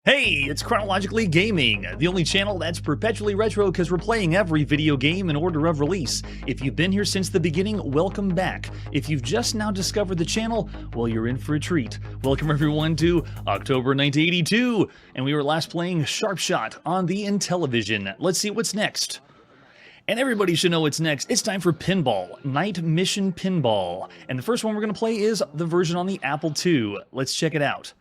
Hey, it's Chronologically Gaming, the only channel that's perpetually retro because we're playing every video game in order of release. If you've been here since the beginning, welcome back. If you've just now discovered the channel, well, you're in for a treat. Welcome everyone to October 1982, and we were last playing Sharp Shot on the Intellivision. Let's see what's next. And everybody should know what's next. It's time for Pinball, Night Mission Pinball. And the first one we're going to play is the version on the Apple II. Let's check it out.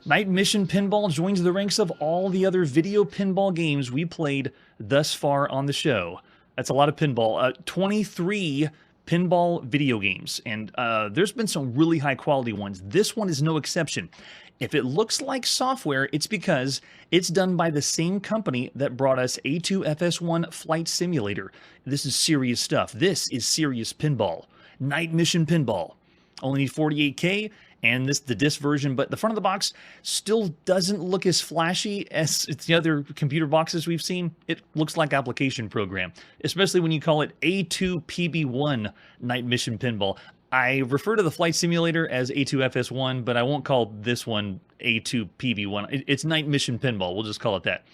Night Mission Pinball joins the ranks of all the other video pinball games we played thus far on the show. That's a lot of pinball. 23 pinball video games, and there's been some really high quality ones. This one is no exception. If it looks like software, it's because it's done by the same company that brought us A2FS1 Flight Simulator. This is serious stuff. This is serious pinball. Night Mission Pinball. Only need 48K. And this the disc version, but the front of the box still doesn't look as flashy as the other computer boxes we've seen. It looks like application program, especially when you call it A2PB1 Night Mission Pinball. I refer to the flight simulator as A2FS1, but I won't call this one A2PB1. It's Night Mission Pinball. We'll just call it that.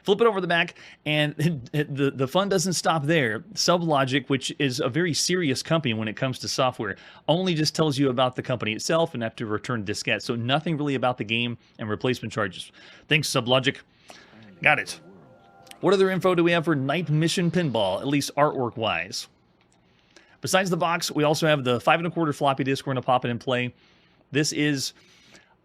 Flip it over the back, and the fun doesn't stop there. Sublogic, which is a very serious company when it comes to software, only just tells you about the company itself and have to return diskette. So nothing really about the game and replacement charges. Thanks, Sublogic. Got it. What other info do we have for Night Mission Pinball, at least artwork-wise? Besides the box, we also have the 5 1/4 floppy disk. We're going to pop it in play. This is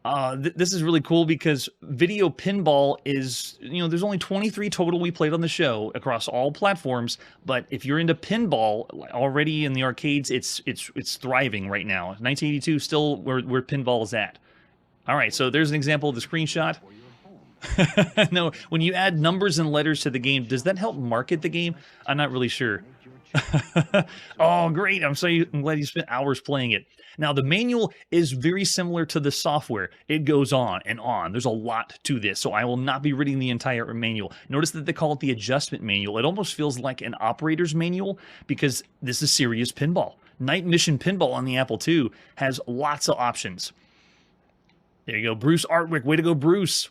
really cool because video pinball is, there's only 23 total we played on the show across all platforms. But if you're into pinball already in the arcades, it's thriving right now. 1982 still where pinball is at. All right, so there's an example of the screenshot. No, when you add numbers and letters to the game, does that help market the game? I'm not really sure. Oh, great. I'm glad you spent hours playing it. Now, the manual is very similar to the software. It goes on and on. There's a lot to this, so I will not be reading the entire manual. Notice that they call it the adjustment manual. It almost feels like an operator's manual because this is serious pinball. Night Mission Pinball on the Apple II has lots of options. There you go. Bruce Artwick. Way to go, Bruce.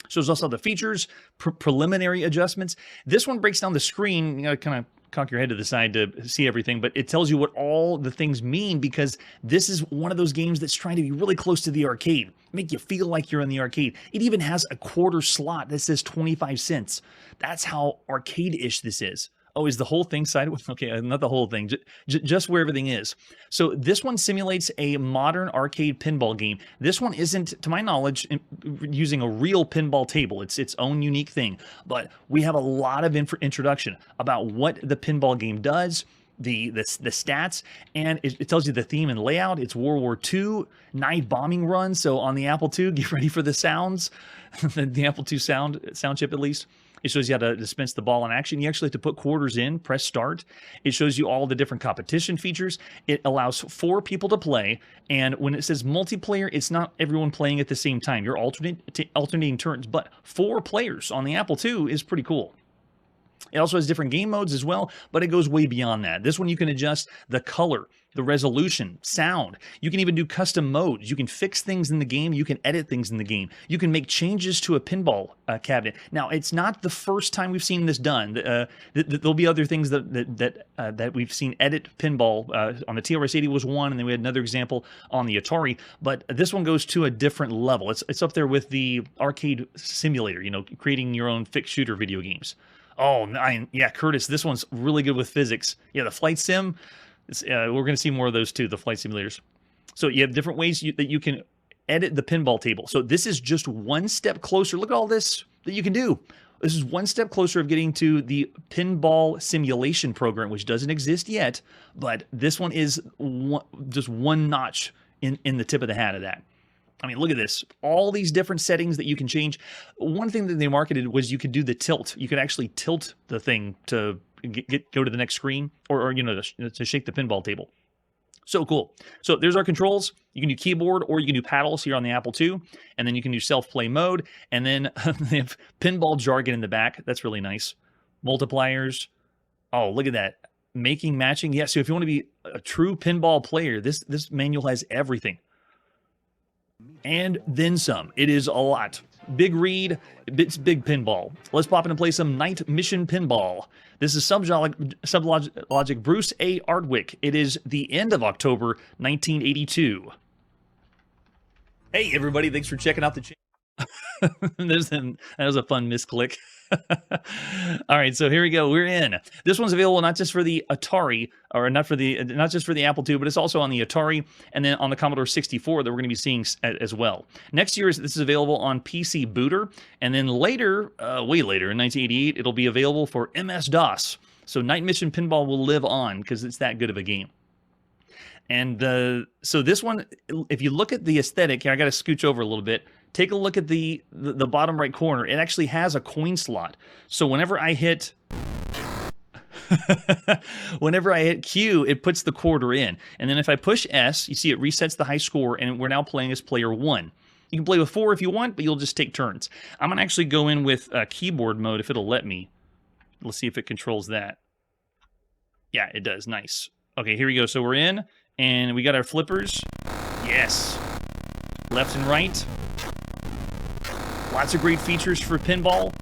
Shows also the features, preliminary adjustments. This one breaks down the screen, kind of cock your head to the side to see everything, but it tells you what all the things mean because this is one of those games that's trying to be really close to the arcade, make you feel like you're in the arcade. It even has a quarter slot that says 25 cents. That's how arcade-ish this is. Oh, is the whole thing sideways? Okay, not the whole thing, just where everything is. So this one simulates a modern arcade pinball game. This one isn't, to my knowledge, using a real pinball table. It's its own unique thing. But we have a lot of introduction about what the pinball game does, the stats, and it tells you the theme and layout. It's World War II, night bombing run. So on the Apple II, get ready for the sounds, the Apple II sound chip at least. It shows you how to dispense the ball in action. You actually have to put quarters in, press start. It shows you all the different competition features. It allows 4 people to play. And when it says multiplayer, it's not everyone playing at the same time. You're alternating turns, but 4 players on the Apple II is pretty cool. It also has different game modes as well, but it goes way beyond that. This one you can adjust the color, the resolution, sound. You can even do custom modes. You can fix things in the game. You can edit things in the game. You can make changes to a pinball cabinet. Now, it's not the first time we've seen this done. There'll be other things that we've seen edit pinball. On the TRS-80 was one, and then we had another example on the Atari. But this one goes to a different level. It's up there with the arcade simulator, creating your own fixed shooter video games. Oh, yeah, Curtis, this one's really good with physics. Yeah, the flight sim, we're going to see more of those too, the flight simulators. So you have different ways that you can edit the pinball table. So this is just one step closer. Look at all this that you can do. This is one step closer of getting to the pinball simulation program, which doesn't exist yet, but this one is just one notch in the tip of the hat of that. I mean, look at this. All these different settings that you can change. One thing that they marketed was you could do the tilt. You could actually tilt the thing to go to the next screen or to shake the pinball table. So cool. So there's our controls. You can do keyboard or you can do paddles here on the Apple II. And then you can do self-play mode. And then they have pinball jargon in the back. That's really nice. Multipliers. Oh, look at that. Making, matching. Yeah, so if you want to be a true pinball player, this manual has everything. And then some. It is a lot. Big Read, it's Big Pinball. Let's pop in and play some Night Mission Pinball. This is Sublogic Bruce A. Ardwick. It is the end of October 1982. Hey everybody, thanks for checking out the channel. That was a fun misclick. All right, so here we go. We're in. This one's available not just for the Atari, or not just for the Apple II, but it's also on the Atari and then on the Commodore 64 that we're going to be seeing as well. Next year, this is available on PC Booter, and then later, way later in 1988, it'll be available for MS-DOS. So Night Mission Pinball will live on because it's that good of a game. And so this one, if you look at the aesthetic here, I got to scooch over a little bit. Take a look at the bottom right corner. It actually has a coin slot. So whenever I hit Q, it puts the quarter in. And then if I push S, you see it resets the high score, and we're now playing as player 1. You can play with 4 if you want, but you'll just take turns. I'm going to actually go in with keyboard mode if it'll let me. Let's see if it controls that. Yeah, it does. Nice. Okay, here we go. So we're in, and we got our flippers. Yes. Left and right. Lots of great features for pinball,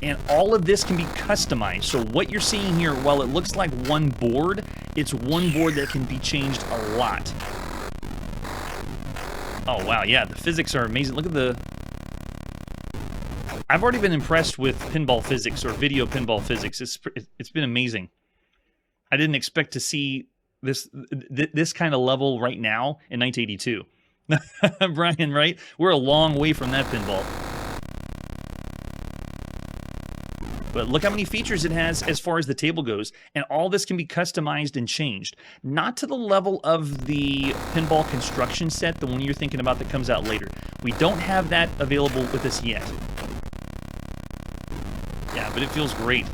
and all of this can be customized. So what you're seeing here, while it looks like one board, it's one board that can be changed a lot. Oh, wow, yeah, the physics are amazing. Look at the... I've already been impressed with pinball physics, or video pinball physics. It's been amazing. I didn't expect to see this kind of level right now in 1982. Brian, right? We're a long way from that pinball. But look how many features it has as far as the table goes, and all this can be customized and changed. Not to the level of the pinball construction set, the one you're thinking about that comes out later. We don't have that available with us yet. Yeah, but it feels great.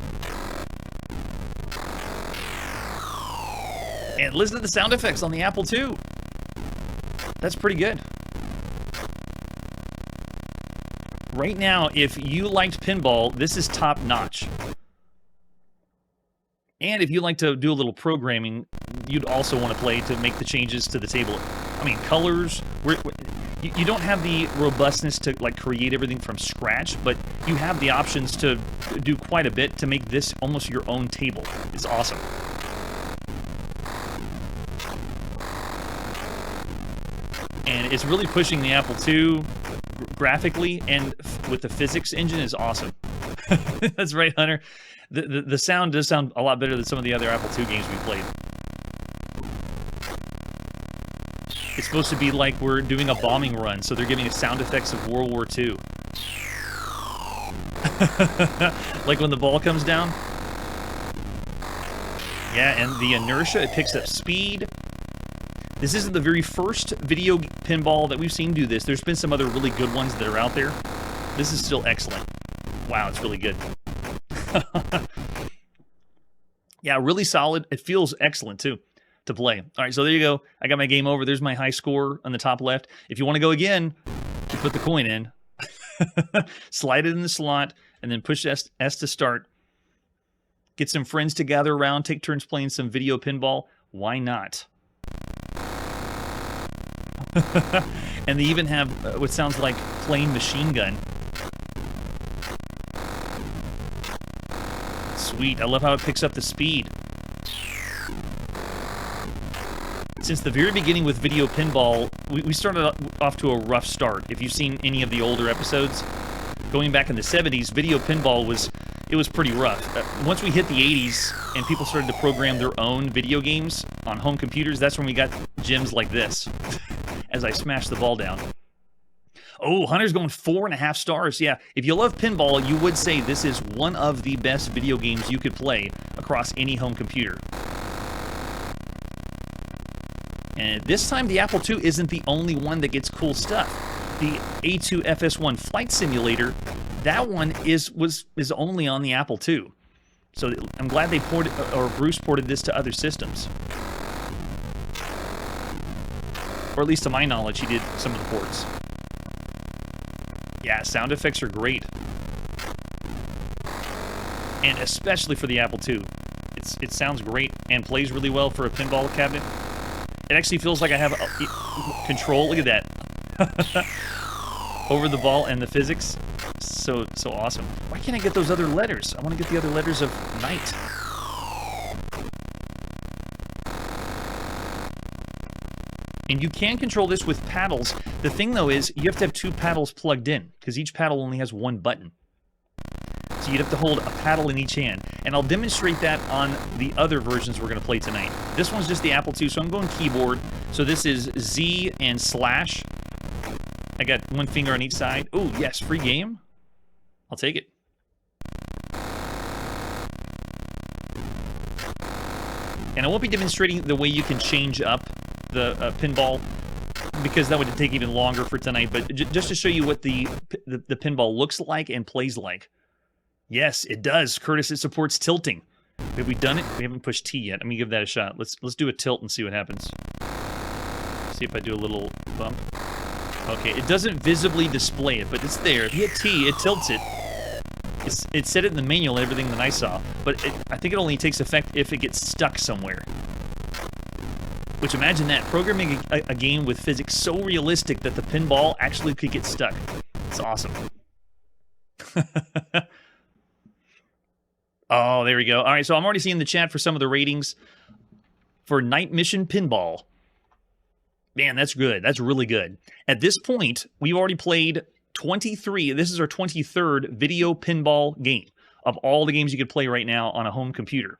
And listen to the sound effects on the Apple II. That's pretty good. Right now, if you liked pinball, this is top notch. And if you like to do a little programming, you'd also want to play to make the changes to the table. I mean, colors, you don't have the robustness to like create everything from scratch, but you have the options to do quite a bit to make this almost your own table. It's awesome. And it's really pushing the Apple II graphically, and with the physics engine is awesome. That's right, Hunter. The sound does sound a lot better than some of the other Apple II games we played. It's supposed to be like we're doing a bombing run, so they're giving us sound effects of World War II. Like when the ball comes down. Yeah, and the inertia, it picks up speed. This isn't the very first video pinball that we've seen do this. There's been some other really good ones that are out there. This is still excellent. Wow, it's really good. Yeah, really solid. It feels excellent, too, to play. All right, so there you go. I got my game over. There's my high score on the top left. If you want to go again, you put the coin in. Slide it in the slot, and then push S to start. Get some friends to gather around, take turns playing some video pinball. Why not? And they even have what sounds like plain machine gun. Sweet. I love how it picks up the speed. Since the very beginning with video pinball, we started off to a rough start. If you've seen any of the older episodes, going back in the 70s, video pinball was pretty rough. Once we hit the 80s and people started to program their own video games on home computers, that's when we got gems like this. As I smash the ball down. Oh, Hunter's going 4.5 stars. Yeah, if you love pinball, you would say this is one of the best video games you could play across any home computer. And this time, the Apple II isn't the only one that gets cool stuff. The A2FS1 Flight Simulator, that one is only on the Apple II. So I'm glad they Bruce ported this to other systems. Or at least to my knowledge, he did some of the ports. Yeah, sound effects are great. And especially for the Apple II. It sounds great and plays really well for a pinball cabinet. It actually feels like I have control. Look at that. Over the ball and the physics. So awesome. Why can't I get those other letters? I want to get the other letters of night. And you can control this with paddles. The thing, though, is you have to have 2 paddles plugged in, because each paddle only has 1 button. So you'd have to hold a paddle in each hand. And I'll demonstrate that on the other versions we're going to play tonight. This one's just the Apple II, so I'm going keyboard. So this is Z and slash. I got 1 finger on each side. Oh, yes, free game. I'll take it. And I won't be demonstrating the way you can change up the pinball, because that would take even longer for tonight, but just to show you what the pinball looks like and plays like. Yes, it does. Curtis, it supports tilting. Have we done it? We haven't pushed T yet. Let me give that a shot. Let's do a tilt and see what happens. See if I do a little bump. Okay, it doesn't visibly display it, but it's there. If you hit T, it tilts it. It said it in the manual and everything that I saw, but I think it only takes effect if it gets stuck somewhere. Which, imagine that, programming a game with physics so realistic that the pinball actually could get stuck. It's awesome. Oh, there we go. All right, so I'm already seeing the chat for some of the ratings for Night Mission Pinball. Man, that's good. That's really good. At this point, we've already played 23. This is our 23rd video pinball game of all the games you could play right now on a home computer.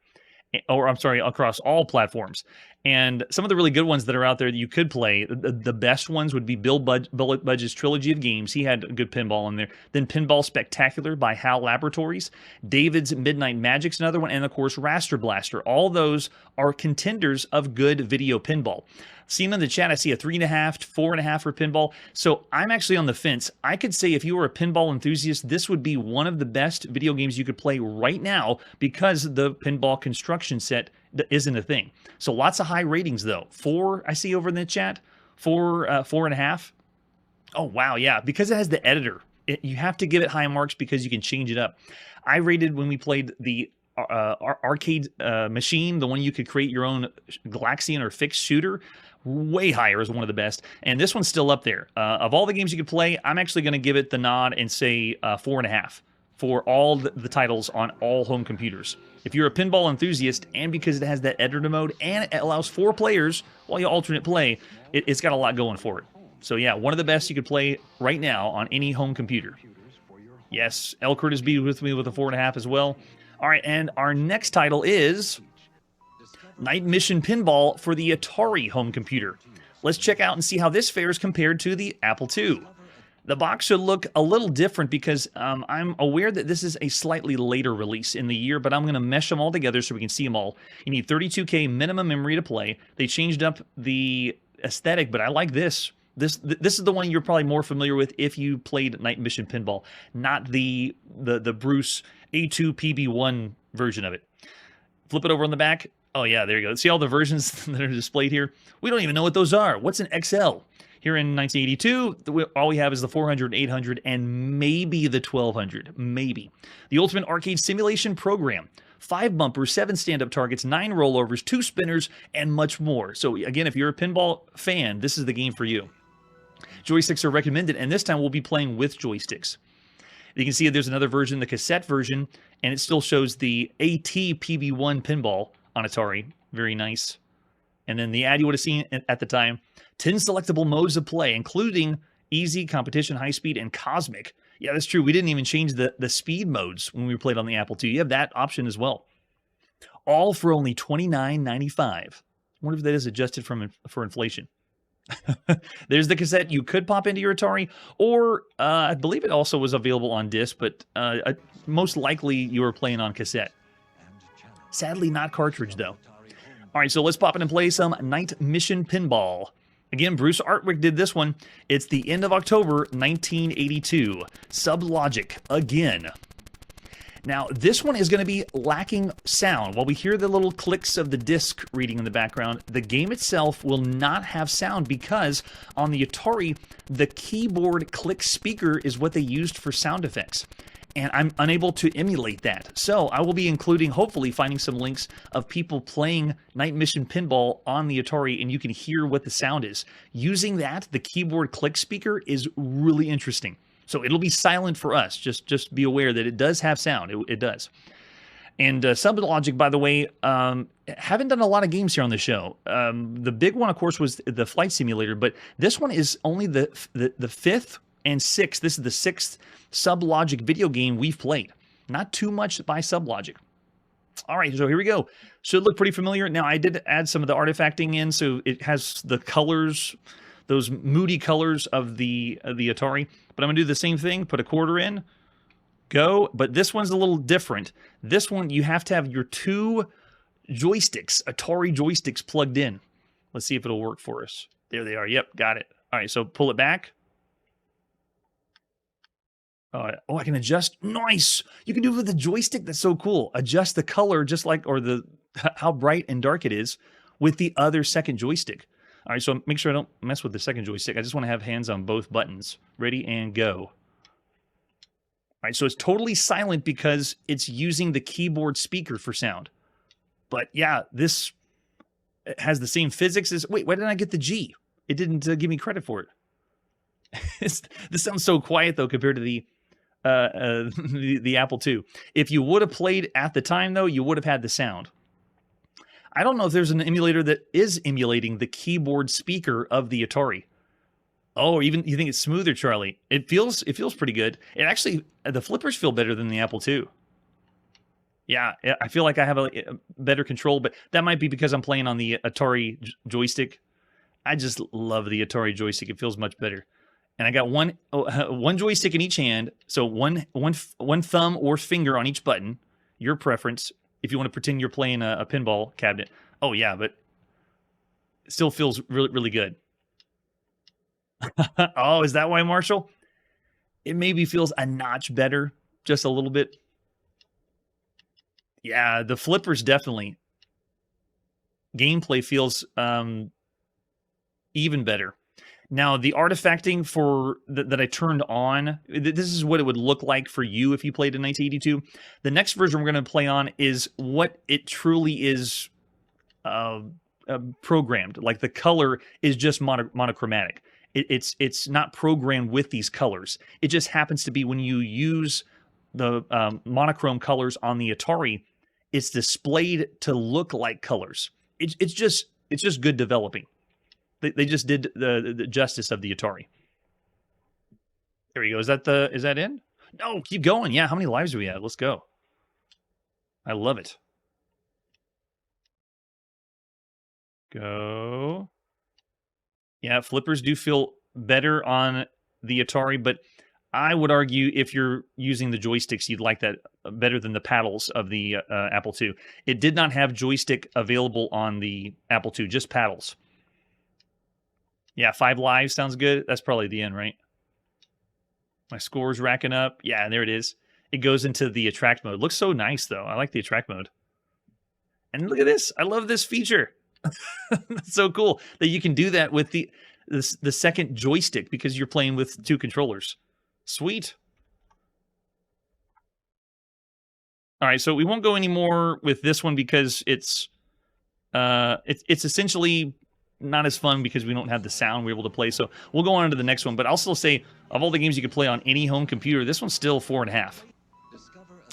Or, I'm sorry, across all platforms. And some of the really good ones that are out there that you could play, the best ones would be Bill Budge's trilogy of games. He had a good pinball in there. Then Pinball Spectacular by HAL Laboratories. David's Midnight Magic's another one. And, of course, Raster Blaster. All those are contenders of good video pinball. Seeing in the chat, I see a 3.5 to 4.5 for pinball. So I'm actually on the fence. I could say if you were a pinball enthusiast, this would be one of the best video games you could play right now because the pinball construction set isn't a thing. So lots of high ratings, though. 4, I see over in the chat. 4.5. Oh, wow, yeah. Because it has the editor, you have to give it high marks because you can change it up. I rated when we played the arcade machine, the one you could create your own Galaxian or fixed shooter, way higher as one of the best. And this one's still up there. Of all the games you could play, I'm actually going to give it the nod and say 4.5 for all the titles on all home computers. If you're a pinball enthusiast, and because it has that editor mode and it allows 4 players while you alternate play, it's got a lot going for it. So yeah, one of the best you could play right now on any home computer. Yes, L. Curtis B with me with a 4.5 as well. All right, and our next title is Night Mission Pinball for the Atari home computer. Let's check out and see how this fares compared to the Apple II. The box should look a little different because I'm aware that this is a slightly later release in the year, but I'm going to mesh them all together so we can see them all. You need 32K minimum memory to play. They changed up the aesthetic, but I like this. This is the one you're probably more familiar with if you played Night Mission Pinball, not the Bruce A2 PB1 version of it. Flip it over on the back. Oh, yeah, there you go. See all the versions that are displayed here? We don't even know what those are. What's an XL? Here in 1982, all we have is the 400, 800, and maybe the 1200. Maybe. The Ultimate Arcade Simulation Program. 5 bumpers, 7 stand-up targets, 9 rollovers, 2 spinners, and much more. So, again, if you're a pinball fan, this is the game for you. Joysticks are recommended, and this time we'll be playing with joysticks. You can see there's another version, the cassette version, and it still shows the AT PB1 pinball on Atari. Very nice. And then the ad you would have seen at the time, 10 selectable modes of play, including easy, competition, high speed, and cosmic. Yeah, that's true. We didn't even change the speed modes when we played on the Apple II. You have that option as well. All for only $29.95. I wonder if that is adjusted for inflation. There's the cassette you could pop into your Atari, or I believe it also was available on disc, but most likely you were playing on cassette. Sadly, not cartridge, though. All right, so let's pop in and play some Night Mission Pinball. Again, Bruce Artwick did this one. It's the end of October, 1982. Sublogic, again. Now, this one is going to be lacking sound. While we hear the little clicks of the disc reading in the background, the game itself will not have sound because on the Atari, the keyboard click speaker is what they used for sound effects. And I'm unable to emulate that. So I will be including, hopefully, finding some links of people playing Night Mission Pinball on the Atari, and you can hear what the sound is. Using that, the keyboard click speaker, is really interesting. So it'll be silent for us. Just be aware that it does have sound. It does. And Sublogic, by the way, haven't done a lot of games here on the show. The big one, of course, was the Flight Simulator, but this one is only the fifth and sixth. This is the sixth Sublogic video game we've played. Not too much by Sublogic. All right, so here we go. Should look pretty familiar. Now, I did add some of the artifacting in, so it has the colors, those moody colors of the Atari. But I'm going to do the same thing, put a quarter in, go. But this one's a little different. This one, you have to have your two joysticks, Atari joysticks, plugged in. Let's see if it'll work for us. There they are. Yep, got it. All right, so pull it back. Oh, I can adjust. Nice. You can do it with the joystick. That's so cool. Adjust the color just like, or the how bright and dark it is with the other second joystick. All right, so make sure I don't mess with the second joystick. I just want to have hands on both buttons. Ready and go. All right, so it's totally silent because it's using the keyboard speaker for sound. But yeah, this has the same physics as... Wait, why didn't I get the G? It didn't give me credit for it. This sounds so quiet, though, compared to the Apple II. If you would have played at the time, though, you would have had the sound. I don't know if there's an emulator that is emulating the keyboard speaker of the Atari. Oh, even you think it's smoother, Charlie? It feels pretty good. It actually, the flippers feel better than the Apple II. Yeah, I feel like I have a better control, but that might be because I'm playing on the Atari joystick. I just love the Atari joystick. It feels much better. And I got one joystick in each hand, so one thumb or finger on each button. Your preference, if you want to pretend you're playing a pinball cabinet. Oh yeah, but it still feels really, really good. Oh, is that why, Marshall? It maybe feels a notch better, just a little bit. Yeah, the flippers definitely. Gameplay feels even better. Now, the artifacting for that I turned on, this is what it would look like for you if you played in 1982. The next version we're going to play on is what it truly is programmed. Like the color is just monochromatic. It's not programmed with these colors. It just happens to be when you use the monochrome colors on the Atari, it's displayed to look like colors. It's just good developing. They just did the justice of the Atari. There we go. Is that in? No, keep going. Yeah, how many lives do we have? Let's go. I love it. Go. Yeah, flippers do feel better on the Atari, but I would argue if you're using the joysticks, you'd like that better than the paddles of the Apple II. It did not have joystick available on the Apple II, just paddles. Yeah, 5 lives sounds good. That's probably the end, right? My score's racking up. Yeah, there it is. It goes into the attract mode. Looks so nice, though. I like the attract mode. And look at this. I love this feature. That's so cool that you can do that with the second joystick because you're playing with 2 controllers. Sweet. All right, so we won't go any more with this one because it's essentially not as fun because we don't have the sound we're able to play. So we'll go on to the next one. But I'll still say, of all the games you could play on any home computer, this one's still 4.5.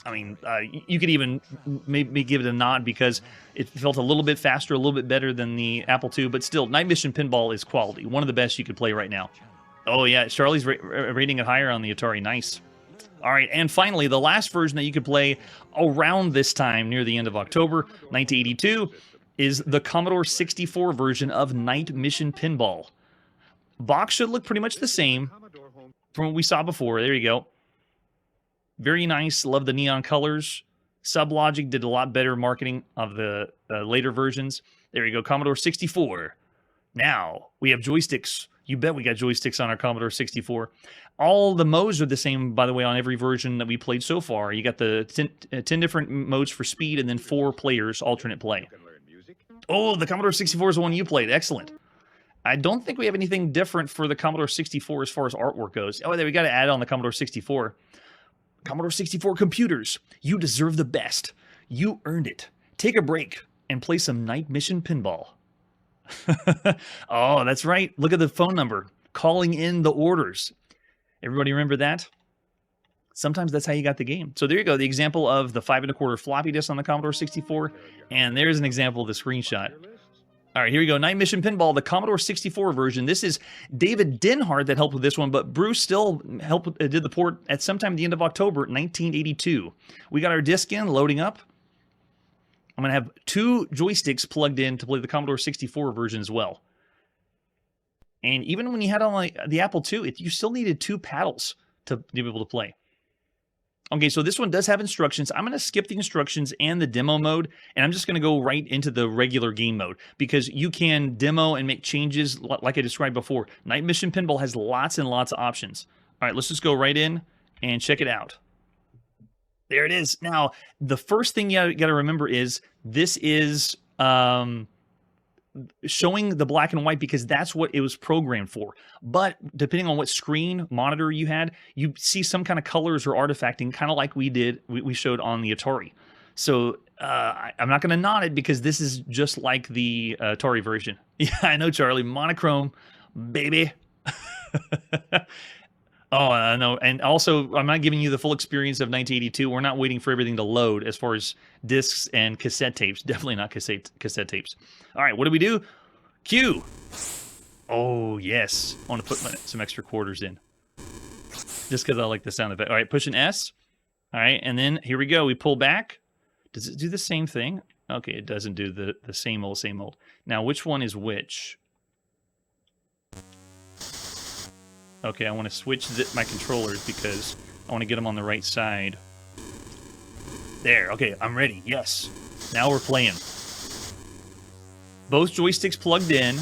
I mean, you could even maybe give it a nod because it felt a little bit faster, a little bit better than the Apple II. But still, Night Mission Pinball is quality. One of the best you could play right now. Oh, yeah. Charlie's rating it higher on the Atari. Nice. All right. And finally, the last version that you could play around this time, near the end of October 1982, is the Commodore 64 version of Night Mission Pinball. Box should look pretty much the same from what we saw before. There you go. Very nice. Love the neon colors. Sublogic did a lot better marketing of the later versions. There you go. Commodore 64. Now, we have joysticks. You bet we got joysticks on our Commodore 64. All the modes are the same, by the way, on every version that we played so far. You got the 10 different modes for speed and then 4 players alternate play. Oh, the Commodore 64 is the one you played. Excellent. I don't think we have anything different for the Commodore 64 as far as artwork goes. Oh, there we got to add on the Commodore 64. Commodore 64 computers. You deserve the best. You earned it. Take a break and play some Night Mission Pinball. Oh, that's right. Look at the phone number. Calling in the orders. Everybody remember that? Sometimes that's how you got the game. So there you go, the example of the 5 1/4 floppy disk on the Commodore 64, and there's an example of the screenshot. All right, here we go. Night Mission Pinball, the Commodore 64 version. This is David Denhard that helped with this one, but Bruce still helped did the port at sometime at the end of October 1982. We got our disc in, loading up. I'm going to have 2 joysticks plugged in to play the Commodore 64 version as well. And even when you had on the Apple II, you still needed 2 paddles to be able to play. Okay, so this one does have instructions. I'm going to skip the instructions and the demo mode, and I'm just going to go right into the regular game mode, because you can demo and make changes like I described before. Night Mission Pinball has lots and lots of options. All right, let's just go right in and check it out. There it is. Now, the first thing you got to remember is this is showing the black and white because that's what it was programmed for. But depending on what screen monitor you had, you see some kind of colors or artifacting, kind of like we showed on the Atari. So I'm not going to nod it because this is just like the Atari version. Yeah, I know, Charlie. Monochrome, baby. Oh, no. And also, I'm not giving you the full experience of 1982. We're not waiting for everything to load as far as discs and cassette tapes. Definitely not cassette tapes. All right, what do we do? Q. Oh, yes. I want to put some extra quarters in. Just because I like the sound of it. All right, push an S. All right, and then here we go. We pull back. Does it do the same thing? Okay, it doesn't do the same old, same old. Now, which one is which? Okay, I want to switch my controllers because I want to get them on the right side. There, okay, I'm ready, yes. Now we're playing. Both joysticks plugged in.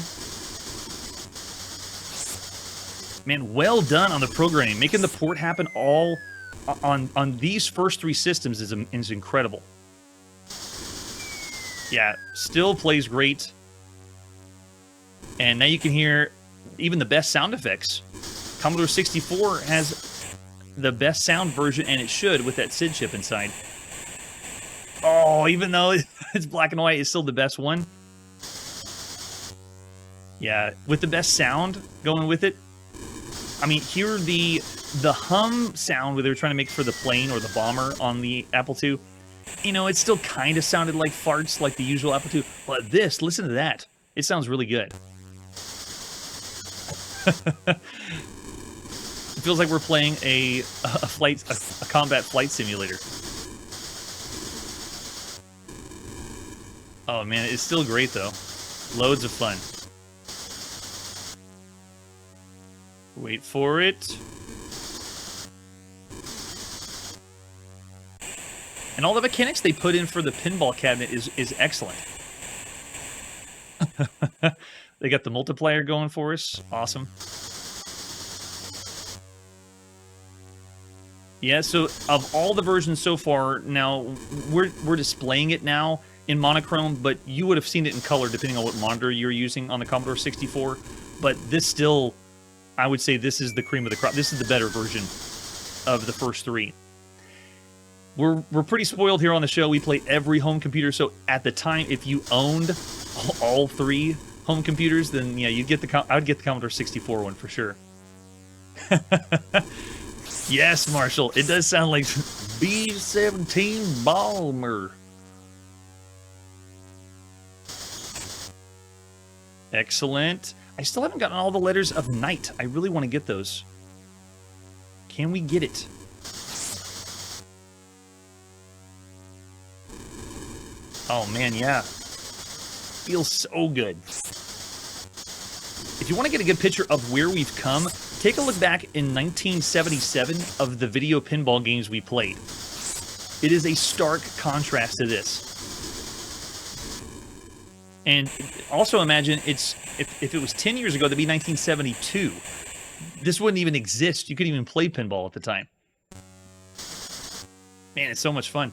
Man, well done on the programming. Making the port happen all on these first 3 systems is incredible. Yeah, still plays great. And now you can hear even the best sound effects. Commodore 64 has the best sound version, and it should, with that SID chip inside. Oh, even though it's black and white, it's still the best one. Yeah, with the best sound going with it. I mean, hear the hum sound where they were trying to make for the plane or the bomber on the Apple II. You know, it still kind of sounded like farts, like the usual Apple II. But this, listen to that. It sounds really good. It feels like we're playing a combat flight simulator. Oh man, it's still great though. Loads of fun. Wait for it. And all the mechanics they put in for the pinball cabinet is excellent. They got the multiplier going for us. Awesome. Yeah, so of all the versions so far, now we're displaying it now in monochrome, but you would have seen it in color depending on what monitor you're using on the Commodore 64. But this still, I would say this is the cream of the crop. This is the better version of the first 3. We're pretty spoiled here on the show. We play every home computer, so at the time, if you owned all 3 home computers, then yeah, I would get the Commodore 64 one for sure. Yes, Marshall, it does sound like B-17 Bomber. Excellent. I still haven't gotten all the letters of night. I really want to get those. Can we get it? Oh man, yeah. Feels so good. If you want to get a good picture of where we've come, take a look back in 1977 of the video pinball games we played. It is a stark contrast to this. And also imagine if it was 10 years ago, that'd be 1972. This wouldn't even exist. You couldn't even play pinball at the time. Man, it's so much fun.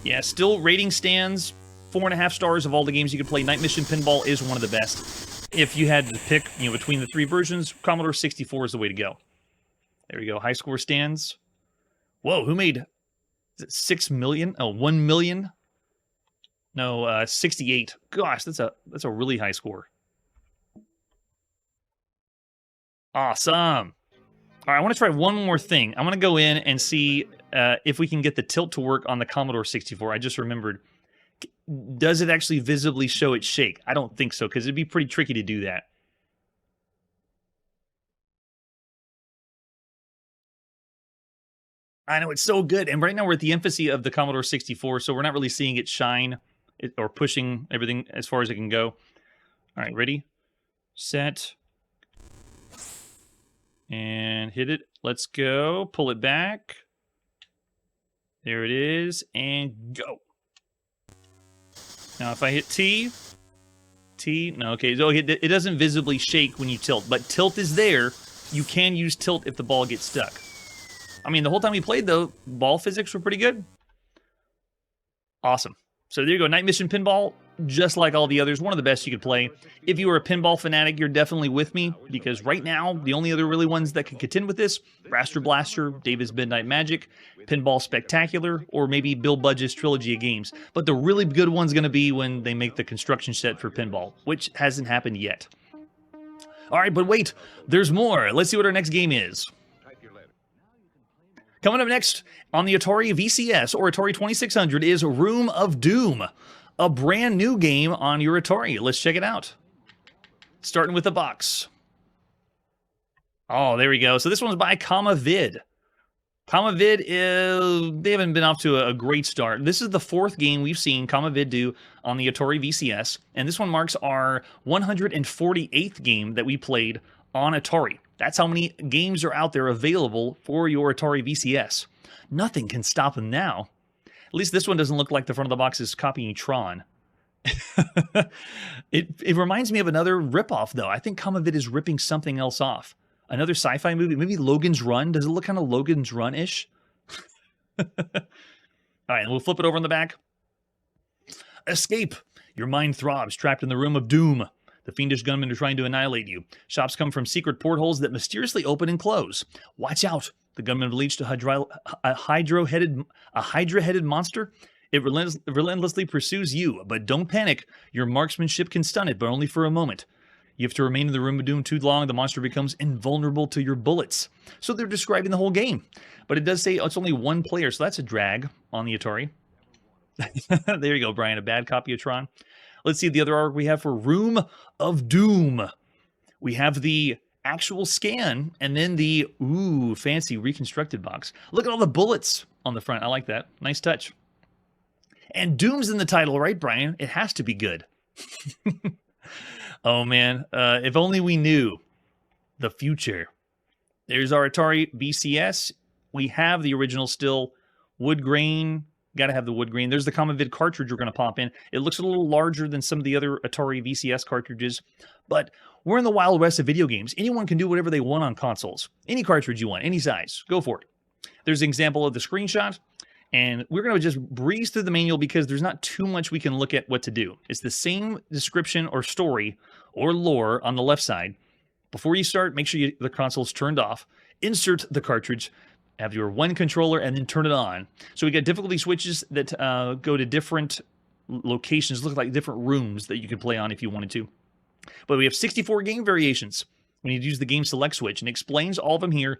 Yeah, still rating stands 4.5 stars of all the games you could play. Night Mission Pinball is one of the best. If you had to pick, between the 3 versions, Commodore 64 is the way to go. There we go. High score stands. Whoa, who made 6 million? Oh, 1 million? No, 68. Gosh, that's a really high score. Awesome. All right, I want to try one more thing. I'm going to go in and see if we can get the tilt to work on the Commodore 64. I just remembered. Does it actually visibly show it shake? I don't think so, because it'd be pretty tricky to do that. I know, it's so good. And right now we're at the infancy of the Commodore 64, so we're not really seeing it shine or pushing everything as far as it can go. All right, ready, set, and hit it. Let's go. Pull it back. There it is, and go. Now if I hit T, no, okay, so it doesn't visibly shake when you tilt, but tilt is there. You can use tilt if the ball gets stuck. I mean, the whole time we played, though, ball physics were pretty good. Awesome. So there you go, Night Mission Pinball, just like all the others, one of the best you could play. If you were a pinball fanatic, you're definitely with me, because right now, the only other really ones that can contend with this, Raster Blaster, David's Midnight Magic, Pinball Spectacular, or maybe Bill Budge's Trilogy of Games. But the really good one's going to be when they make the construction set for pinball, which hasn't happened yet. All right, but wait, there's more. Let's see what our next game is. Coming up next on the Atari VCS or Atari 2600 is Room of Doom, a brand new game on your Atari. Let's check it out. Starting with the box. Oh, there we go. So this one's by CommaVid. CommaVid, they haven't been off to a great start. This is the fourth game we've seen CommaVid do on the Atari VCS, and this one marks our 148th game that we played on Atari. That's how many games are out there available for your Atari VCS. Nothing can stop them now. At least this one doesn't look like the front of the box is copying Tron. It reminds me of another ripoff, though. I think CommaVid is ripping something else off. Another sci-fi movie, maybe Logan's Run. Does it look kind of Logan's Run-ish? All right, we'll flip it over on the back. Escape. Your mind throbs, trapped in the room of doom. The fiendish gunmen are trying to annihilate you. Shops come from secret portholes that mysteriously open and close. Watch out! The gunmen have leached a hydra-headed monster. It relentlessly pursues you, but don't panic. Your marksmanship can stun it, but only for a moment. You have to remain in the room of doom too long, the monster becomes invulnerable to your bullets. So they're describing the whole game. But it does say it's only one player, so that's a drag on the Atari. There you go, Brian, a bad copy of Tron. Let's see the other artwork we have for Room of Doom. We have the actual scan, and then the, ooh, fancy reconstructed box. Look at all the bullets on the front. I like that. Nice touch. And Doom's in the title, right, Brian? It has to be good. Oh, man. If only we knew the future. There's our Atari VCS. We have the original still. Wood grain. Got to have the wood grain. There's the CommaVid cartridge we're going to pop in. It looks a little larger than some of the other Atari VCS cartridges, but we're in the Wild West of video games. Anyone can do whatever they want on consoles. Any cartridge you want, any size, go for it. There's an example of the screenshot, and we're going to just breeze through the manual because there's not too much we can look at what to do. It's the same description or story or lore on the left side. Before you start, make sure the console's turned off. Insert the cartridge. Have your one controller, and then turn it on. So we got difficulty switches that go to different locations, look like different rooms that you can play on if you wanted to. But we have 64 game variations. We need to use the game select switch, and it explains all of them here.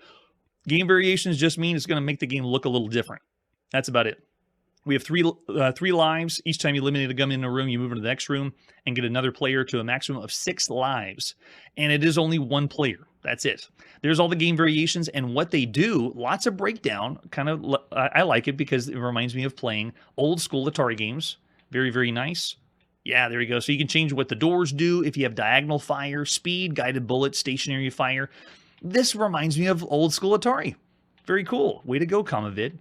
Game variations just mean it's going to make the game look a little different. That's about it. We have three lives. Each time you eliminate a gunman in a room, you move into the next room and get another player to a maximum of 6 lives. And it is only one player. That's it. There's all the game variations and what they do. Lots of breakdown. I like it because it reminds me of playing old school Atari games. Very, very nice. Yeah, there you go. So you can change what the doors do. If you have diagonal fire, speed, guided bullet, stationary fire. This reminds me of old school Atari. Very cool. Way to go, CommaVid.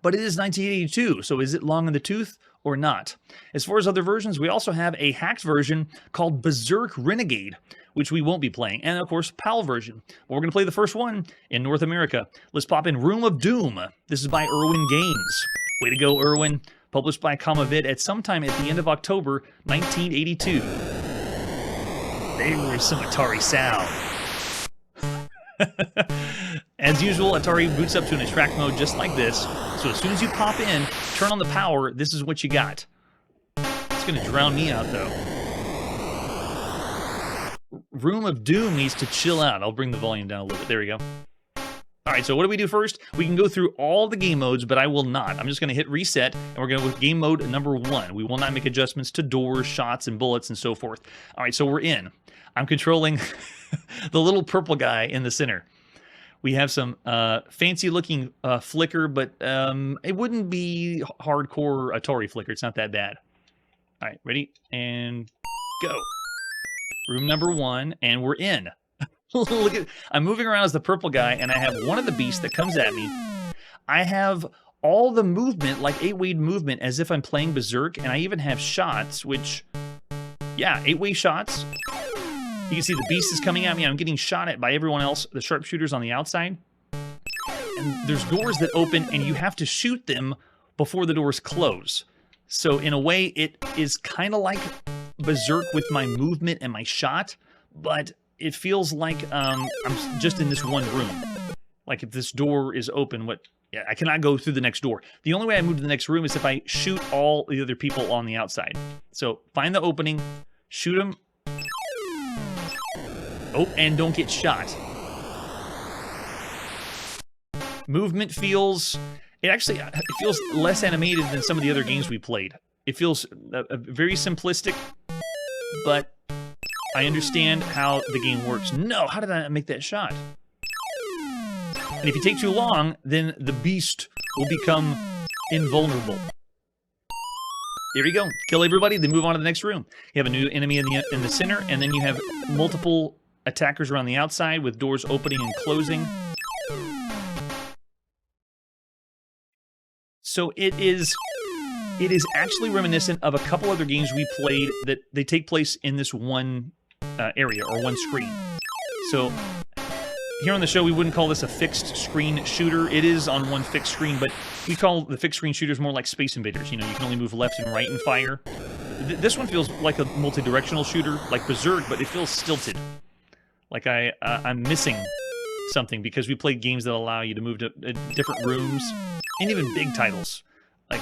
But it is 1982, so is it long in the tooth or not? As far as other versions, we also have a hacked version called Berserk Renegade, which we won't be playing, and of course, PAL version. Well, we're going to play the first one in North America. Let's pop in Room of Doom. This is by Irwin Games. Way to go, Irwin. Published by CommaVid at sometime at the end of October 1982. There's some Atari sound. As usual, Atari boots up to an attract mode just like this. So as soon as you pop in, turn on the power, this is what you got. It's going to drown me out, though. Room of Doom needs to chill out. I'll bring the volume down a little bit. There we go. All right, so what do we do first? We can go through all the game modes, but I will not. I'm just going to hit reset, and we're going to go with game mode number 1. We will not make adjustments to doors, shots, and bullets, and so forth. All right, so we're in. I'm controlling the little purple guy in the center. We have some fancy-looking flicker, but it wouldn't be hardcore Atari flicker. It's not that bad. All right, ready? And go. Room number 1, and we're in. Look at, I'm moving around as the purple guy, and I have one of the beasts that comes at me. I have all the movement, like 8-way movement, as if I'm playing Berserk, and I even have shots, which, yeah, 8-way shots. You can see the beast is coming at me. I'm getting shot at by everyone else, the sharpshooters on the outside. And there's doors that open, and you have to shoot them before the doors close. So in a way, it is kind of like Berserk with my movement and my shot, but it feels like I'm just in this one room. Like if this door is open, yeah, I cannot go through the next door. The only way I move to the next room is if I shoot all the other people on the outside. So find the opening, shoot them. Oh, and don't get shot. Movement feels... It feels less animated than some of the other games we played. It feels very simplistic, but I understand how the game works. No, how did I not make that shot? And if you take too long, then the beast will become invulnerable. There you go. Kill everybody, then move on to the next room. You have a new enemy in the center, and then you have multiple attackers around the outside with doors opening and closing. So it is actually reminiscent of a couple other games we played that they take place in this one area or one screen. So here on the show, we wouldn't call this a fixed screen shooter. It is on one fixed screen, but we call the fixed screen shooters more like Space Invaders. You know, you can only move left and right and fire. This one feels like a multi-directional shooter, like Berserk, but it feels stilted. Like I'm missing something because we played games that allow you to move to different rooms, and even big titles. Like,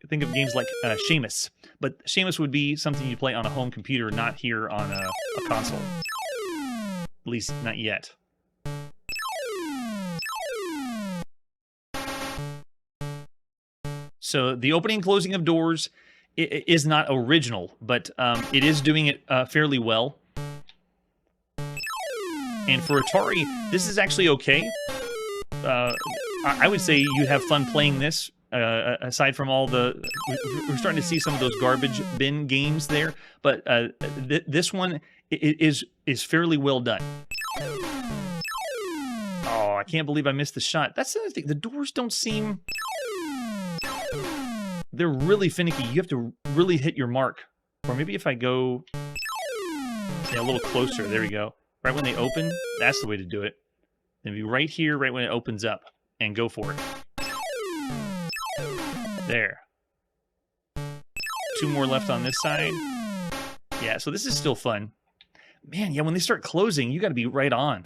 think of games like Seamus. But Seamus would be something you play on a home computer, not here on a console. At least, not yet. So, the opening and closing of doors is not original, but it is doing it fairly well. And for Atari, this is actually okay. I would say you have fun playing this. Aside from all the... We're starting to see some of those garbage bin games there, but this one is fairly well done. Oh, I can't believe I missed the shot. That's the other thing. The doors don't seem... They're really finicky. You have to really hit your mark. Or maybe if I go... Yeah, a little closer. There we go. Right when they open, that's the way to do it. Then be right here, right when it opens up. And go for it. There. 2 more left on this side. Yeah, so this is still fun. Man, yeah, when they start closing, you got to be right on.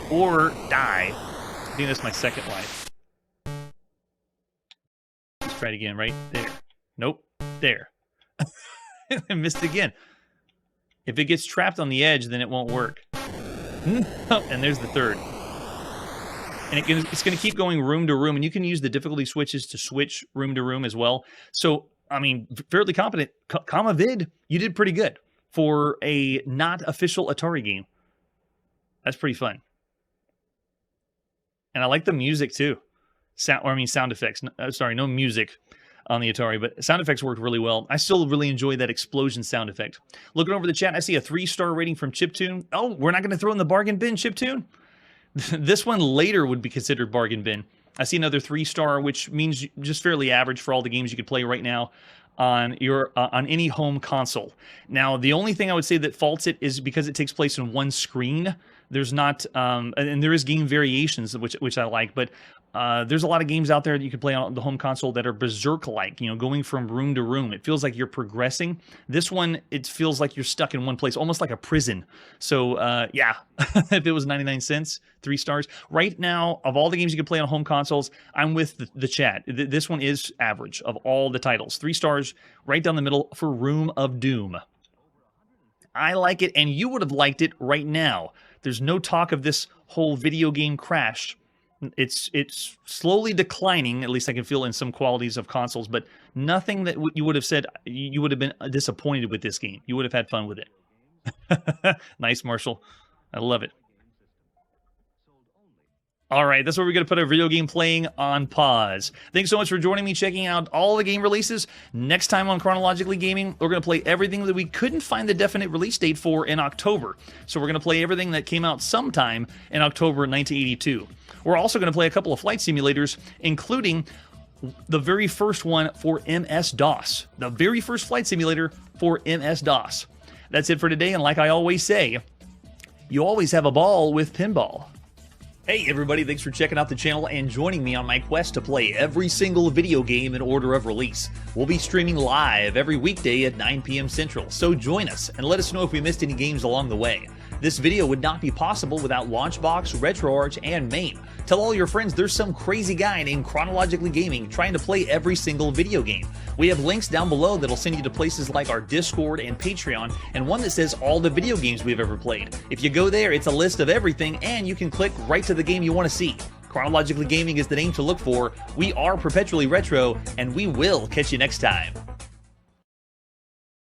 Or die. I think that's my second life. Let's try it again, right there. Nope. There. I missed again. If it gets trapped on the edge, then it won't work. And there's the third. And it's going to keep going room to room, and you can use the difficulty switches to switch room to room as well. So, I mean, fairly competent. CommaVid, you did pretty good for a not official Atari game. That's pretty fun. And I like the music, too. Sound effects. Sorry, no music on the Atari, but sound effects worked really well. I still really enjoy that explosion sound effect. Looking over the chat, I see a 3-star rating from Chiptune. Oh, we're not going to throw in the bargain bin, Chiptune? This one later would be considered bargain bin. I see another 3-star, which means just fairly average for all the games you could play right now on your on any home console. Now, the only thing I would say that faults it is because it takes place in one screen. There's not, and there is game variations, which I like, but there's a lot of games out there that you can play on the home console that are Berserk-like, you know, going from room to room. It feels like you're progressing. This one, it feels like you're stuck in one place, almost like a prison. So, yeah, if it was 99 cents, 3 stars. Right now, of all the games you can play on home consoles, I'm with the chat. This one is average of all the titles. 3 stars right down the middle for Room of Doom. I like it, and you would have liked it right now. There's no talk of this whole video game crash. It's slowly declining, at least I can feel in some qualities of consoles, but nothing that you would have said you would have been disappointed with this game. You would have had fun with it. Nice, Marshall. I love it. All right, that's where we're going to put our video game playing on pause. Thanks so much for joining me, checking out all the game releases. Next time on Chronologically Gaming, we're going to play everything that we couldn't find the definite release date for in October. So we're going to play everything that came out sometime in October 1982. We're also going to play a couple of flight simulators, including the very first one for MS-DOS. The very first flight simulator for MS-DOS. That's it for today, and like I always say, you always have a ball with pinball. Hey everybody, thanks for checking out the channel and joining me on my quest to play every single video game in order of release. We'll be streaming live every weekday at 9 p.m. Central, so join us and let us know if we missed any games along the way. This video would not be possible without Launchbox, RetroArch, and MAME. Tell all your friends there's some crazy guy named Chronologically Gaming trying to play every single video game. We have links down below that'll send you to places like our Discord and Patreon, and one that says all the video games we've ever played. If you go there, it's a list of everything, and you can click right to the game you want to see. Chronologically Gaming is the name to look for. We are Perpetually Retro, and we will catch you next time.